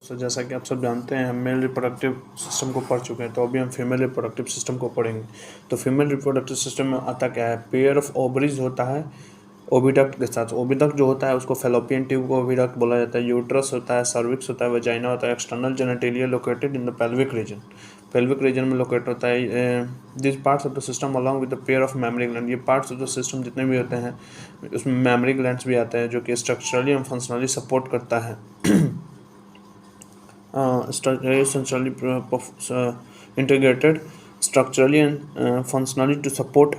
सो जैसा कि आप सब जानते हैं हम मेल रिप्रोडक्टिव सिस्टम को पढ़ चुके हैं, तो अभी हम फीमेल रिप्रोडक्टिव सिस्टम को पढ़ेंगे। तो फीमेल रिप्रोडक्टिव सिस्टम में आता क्या है, पेयर ऑफ ओवरीज होता है ओविडक्ट के साथ। ओविडक्ट जो होता है उसको फेलोपियन ट्यूब को ओविडक्ट बोला जाता है। यूट्रस होता है, सर्विक्स होता है, वजाइना होता है, external genitalia located in the pelvic region. Pelvic region में लोकेट होता है। This parts of the system along with the pair of mammary gland. ये पार्ट्स ऑफ द सिस्टम जितने भी होते हैं उसमें मेमरी ग्लैंड्स भी आते हैं जो कि स्ट्रक्चरली एंड फंक्शनली सपोर्ट करता है essentially integrated structurally and functionally to support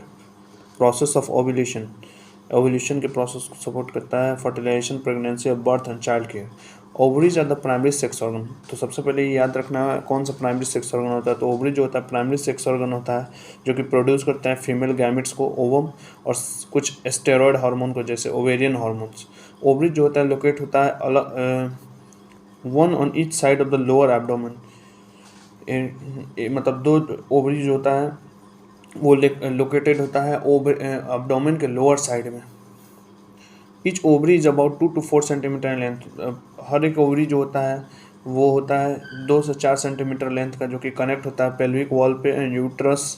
process of ovulation के प्रोसेस को सपोर्ट करता है, फर्टिलाइजेशन, प्रेगनेंसी और birth and child care. Ovaries are the primary sex organ. तो सबसे पहले ये याद रखना है कौन सा प्राइमरी सेक्स ऑर्गन होता है। तो ओवरी जो होता है प्राइमरी सेक्स ऑर्गन होता है जो कि प्रोड्यूस करता है फीमेल गैमेट्स को, ओवम और कुछ स्टेरॉयड हार्मोन को, जैसे ओवेरियन हार्मोन्स। ओवरी जो होता है लोकेट होता है अलग one on each side of the lower abdomen. मतलब दो ओवरी जो होता है वो लोकेटेड होता है एब्डोमेन के लोअर साइड में। Each ovary is about 2 to 4 centimetre length. हर एक ओवरी जो होता है वो होता है 2 से 4 सेंटीमीटर लेंथ का, जो कि कनेक्ट होता है पेल्विक वॉल पे यूट्रस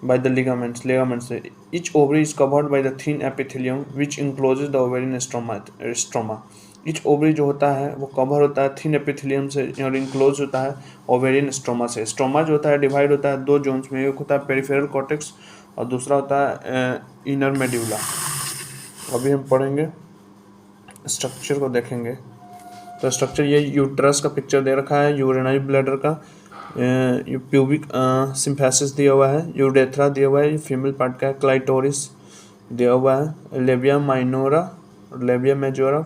by the ligaments से। Each ovary is covered by the thin epithelium which encloses the ovarian stroma। Each ovary जो होता है वो कवर होता है thin epithelium से और enclose होता है ovarian stroma से। स्ट्रोमा जो होता है डिवाइड होता है दो जोन्स में, एक होता है पेरिफेरल कॉर्टेक्स और दूसरा होता है इनर मेड्यूला। अभी हम पढ़ेंगे स्ट्रक्चर को देखेंगे। तो स्ट्रक्चर ये यूट्रस का पिक्चर दे रखा है, यूरिनरी ब्लैडर का, प्यूबिक सिम्फेसिस दिया हुआ है, यूरेथ्रा दिया हुआ है, फीमेल पार्ट का है, क्लाइटोरिस दिया हुआ है, लेबिया माइनोरा और लेबिया मेजोरा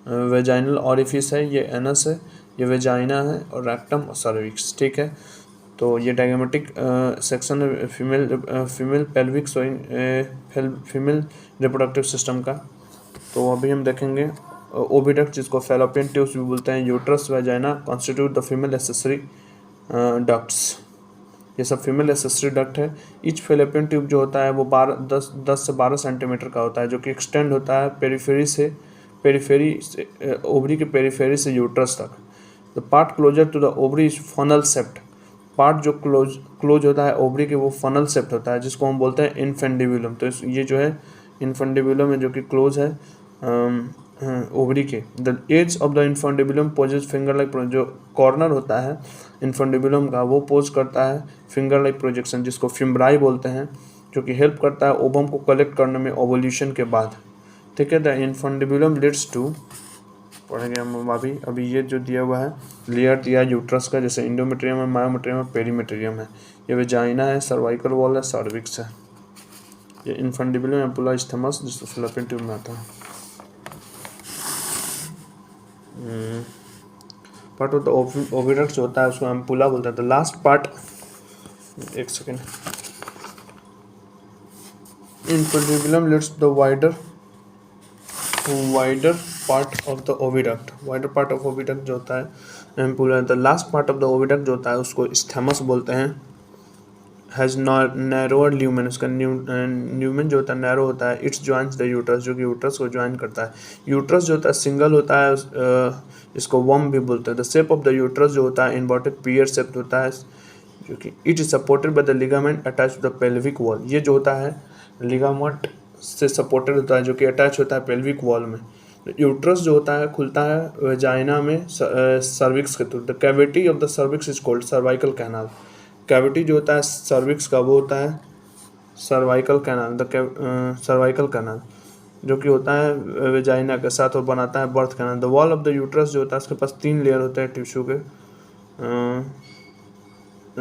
वेजाइनल ऑरिफिस है, ये एनस है, ये वेजाइना है और रेक्टम और सर्विक्स। ठीक है, तो ये डायग्रामेटिक सेक्शन है female pelvic female reproductive system का। तो अभी हम देखेंगे ओविडक्ट, जिसको फेलोपियन ट्यूब्स भी बोलते हैं, uterus, vagina constitute the female accessory ducts. ये सब फीमेल एसेसरी डक्ट है। ईच फेलोपियन ट्यूब जो होता है वो 10 से 12 सेंटीमीटर का होता है, जो कि एक्सटेंड होता है पेरीफेरी से ओवरी के पेरीफेरी से यूट्रस तक। The part closer to the ovary is funnel shaped. Part जो क्लोज होता है ओवरी के वो फनल सेप्ट होता है, जिसको हम बोलते हैं इन्फेंडिबुलम। तो ये जो है इन्फेंडिबुलम है जो कि क्लोज है ओवरी के। The edge of the infundibulum poses finger like, जो कॉर्नर होता है इन्फेंडिबुलम का वो पोज करता है फिंगर लाइक प्रोजेक्शन, जिसको फिम्ब्राई बोलते हैं, जो कि हेल्प करता है ओवम को कलेक्ट करने में ओवल्यूशन के बाद। ठीक है, द इन्फेंडिबुलम लीड्स टू, पढ़ेंगे हम अभी ये जो दिया हुआ है लेयर दिया यूट्रस का, जैसे इंडोमेट्रियम है, मायोमेट्रियम है, पेरीमेट्रियम है, ये वेजाइना है, सर्वाइकल वॉल है, सर्विक्स है, ये इन्फेंडिबुलम एम्पुला स्टेमस जिसको फेलोपियन ट्यूब में आता है। पार्ट ऑफ द ओविडक्ट जो होता है उसको एम्पुला बोलते हैं। द लास्ट पार्ट, एक second, infundibulum leads the wider part of the oviduct. Wider part of oviduct जो होता है ampulla. The last part of the oviduct जो होता है उसको स्टेमस बोलते हैं। हैज़ नैरोअर ल्यूमेन, उसका ल्यूमेन जो होता है नैरो होता है। इट्स ज्वाइंस द यूट्रस, जो कि यूट्रस को ज्वाइन करता है। यूट्रस जो होता है सिंगल होता है, इसको वर्म भी बोलते हैं। The shape of the uterus जो होता है इन्वर्टेड पियर शेप होता है, जो कि it is supported by the ligament attach to the pelvic wall. ये जो होता है लिगामेंट से सपोर्टेड होता है जो कि अटैच होता है पेल्विक वॉल में। यूट्रस जो होता है खुलता है वेजाइना में सर्विक्स के through. The cavity of the cervix is called cervical canal. Cavity जो होता है सर्विक्स का वो होता है सर्वाइकल कैनाल। सर्वाइकल कैनाल जो कि होता है वेजाइना के साथ और बनाता है birth canal. The wall of the uterus जो होता है उसके पास 3 लेयर होते हैं टिश्यू के।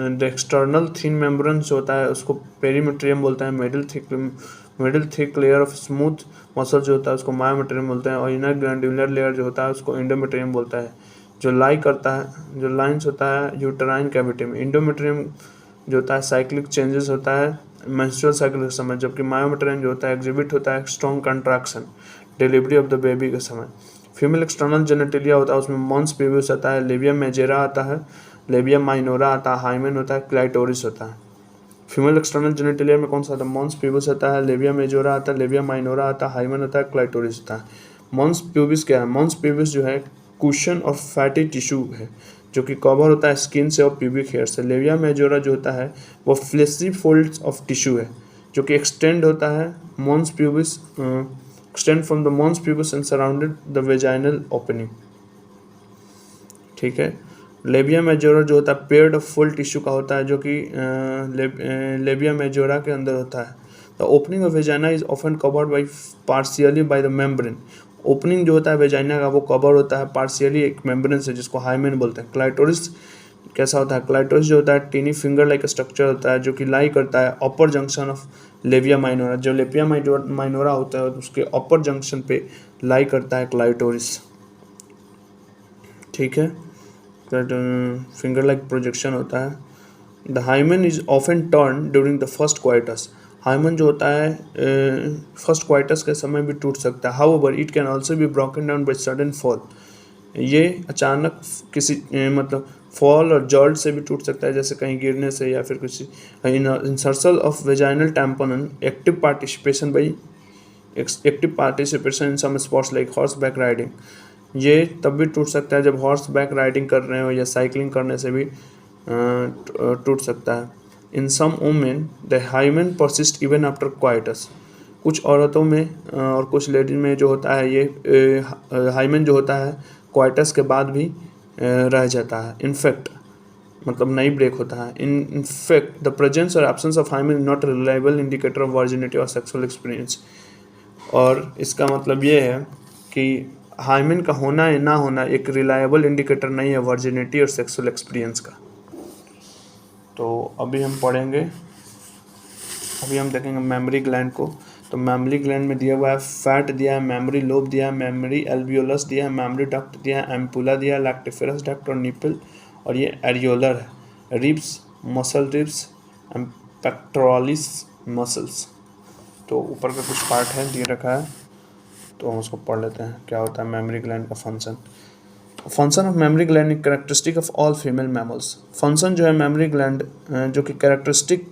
द एक्सटर्नल थिन मेम्ब्रेन जो होता है उसको पेरीमेट्रियम बोलते हैं। Middle thick layer of smooth muscle जो होता है उसको मायोमेट्रियम बोलते हैं। और इनर ग्लैंडुलर लेयर जो होता है उसको एंडोमेट्रियम बोलता है, जो लाई करता है, जो लाइंस होता है यूटेराइन कैविटी में। इंडोमेट्रियम जो होता है साइक्लिक चेंजेस होता है मेंस्ट्रुअल साइकिल के समय, जबकि मायोमेट्रियम जो होता है एग्जिबिट होता है strong contraction delivery of the baby के समय। फीमेल एक्सटर्नल जेनेटिलिया होता है, उसमें मॉन्स प्यूबिस आता है, लेबिया मेजेरा आता है, लेबिया माइनोरा आता है, हाइमेन होता है, क्लाइटोरिस होता है। फीमेल एक्सटर्नल जेनेटिलिया में कौन सा आता है, मॉन्स प्यूबिस आता है, लेबिया मेजोरा आता है, लेबिया माइनोरा आता है, हाइमेन होता है, क्लाइटोरिस होता है। मॉन्स प्यूबिस क्या है, मॉन्स प्यूबिस जो है कुशन और फैटी टिश्यू है जो कि कवर होता है स्किन से और प्यूबिक हेयर से। लेबिया मेजोरा जो होता है वो फ्लेशी फोल्ड्स ऑफ टिश्यू है जो कि एक्सटेंड होता है mons pubis, extend from the mons pubis and surrounded the vaginal opening. ठीक है। लेबिया मेजोरा जो होता है पेयर्ड ऑफ फुल टिश्यू का होता है जो कि लेबिया मेजोरा के अंदर होता है। The opening of vagina is often covered by partially by the membrane. Opening जो होता है वेजाइना का वो कवर होता है पार्शियली एक मेम्ब्रेन से जिसको हाइमेन बोलते हैं। क्लाइटोरिस कैसा होता है? क्लाइटोरिस जो होता है टीनी फिंगर लाइक स्ट्रक्चर होता है जो कि लाई करता है अपर जंक्शन ऑफ लेबिया माइनोरा। जो लेबिया माइनोरा होता है उसके अपर जंक्शन पे लाई करता है क्लाइटोरिस। ठीक है। फिंगर लाइक प्रोजेक्शन होता है। The hymen is often turn during the first coitus. Hymen जो होता है फर्स्ट क्वाइटस के समय भी टूट सकता है। However it can also be broken down by sudden fall. ये अचानक किसी मतलब फॉल और जॉल्ट से भी टूट सकता है जैसे कहीं गिरने से या फिर किसी insertion of vaginal tampon active participation in some sports like horse back riding. ये तब भी टूट सकता है जब हॉर्स बैक राइडिंग कर रहे हो या साइकिलिंग करने से भी टूट सकता है। In some women the hymen persist even after coitus. कुछ औरतों में और कुछ लेडीज में जो होता है ये हाइमेन जो होता है क्वाइटस के बाद भी रह जाता है। इनफैक्ट मतलब नहीं ब्रेक होता है। इनफैक्ट द प्रेजेंस और absence of hymen not reliable indicator of virginity और सेक्सुअल एक्सपीरियंस। और इसका मतलब ये है कि हाइमेन का होना या ना होना एक रिलायबल इंडिकेटर नहीं है वर्जिनिटी और सेक्सुअल एक्सपीरियंस का। तो अभी हम पढ़ेंगे, अभी हम देखेंगे मेमोरी ग्लैंड को। तो मेमोरी ग्लैंड में दिया हुआ है फैट दिया है, मेमोरी लोब दिया है, मेमोरी एल्वियोलस दिया है, मेमोरी डक्ट दिया है, एम्पुला दिया है, लैक्टिफेरस डक्ट और निपल, और ये एरियोलर है। Ribs, muscle ribs, pectoralis muscles. तो ऊपर का कुछ पार्ट है दिए रखा है तो हम उसको पढ़ लेते हैं। क्या होता है मेमोरी ग्लैंड का function? Function of memory gland characteristic of all female mammals. Function जो है मेमोरी ग्लैंड जो कि कैरेक्टरिस्टिक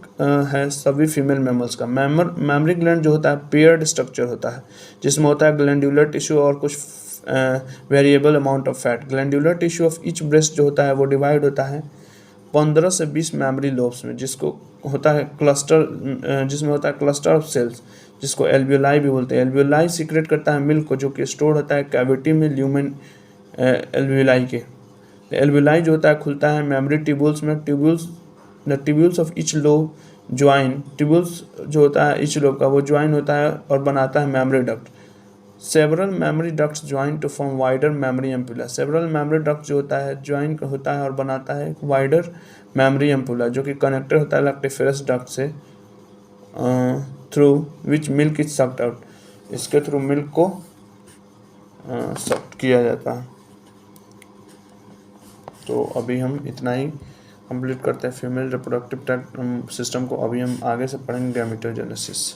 है सभी फीमेल मैमल्स का। मेमोरी ग्लैंड जो होता है पेयर्ड स्ट्रक्चर होता है जिसमें होता है ग्लैंडुलर टिश्यू और कुछ variable amount of fat. Glandular tissue of each breast जो होता है वो डिवाइड होता है 15 से 20 मेमोरी लोब्स में जिसको होता है क्लस्टर, जिसमें होता है क्लस्टर ऑफ सेल्स जिसको एल्वियोलाई भी बोलते हैं। एल्वियोलाई सीक्रेट करता है मिल्क को जो कि स्टोर होता है कैविटी में ल्यूमेन एल्वियोलाई के। एल्वियोलाई जो होता है खुलता है मेमोरी ट्यूब्यूल्स में। The tubules of each lobe join, tubules जो होता है ईच लोब का वो ज्वाइन होता है और बनाता है mammary duct. Several mammary ducts join to form wider mammary ampulla. Several mammary duct जो होता है ज्वाइन होता है और बनाता है एक वाइडर मेमोरी एम्पुला जो कि कनेक्टेड होता है लैक्टिफेरस डक्ट से through which milk is sucked out. इसके थ्रू मिल्क को सक्ड किया जाता है। तो अभी हम इतना ही कंप्लीट करते हैं फीमेल रिप्रोडक्टिव सिस्टम को। अभी हम आगे से पढ़ेंगे गैमेटोजेनेसिस।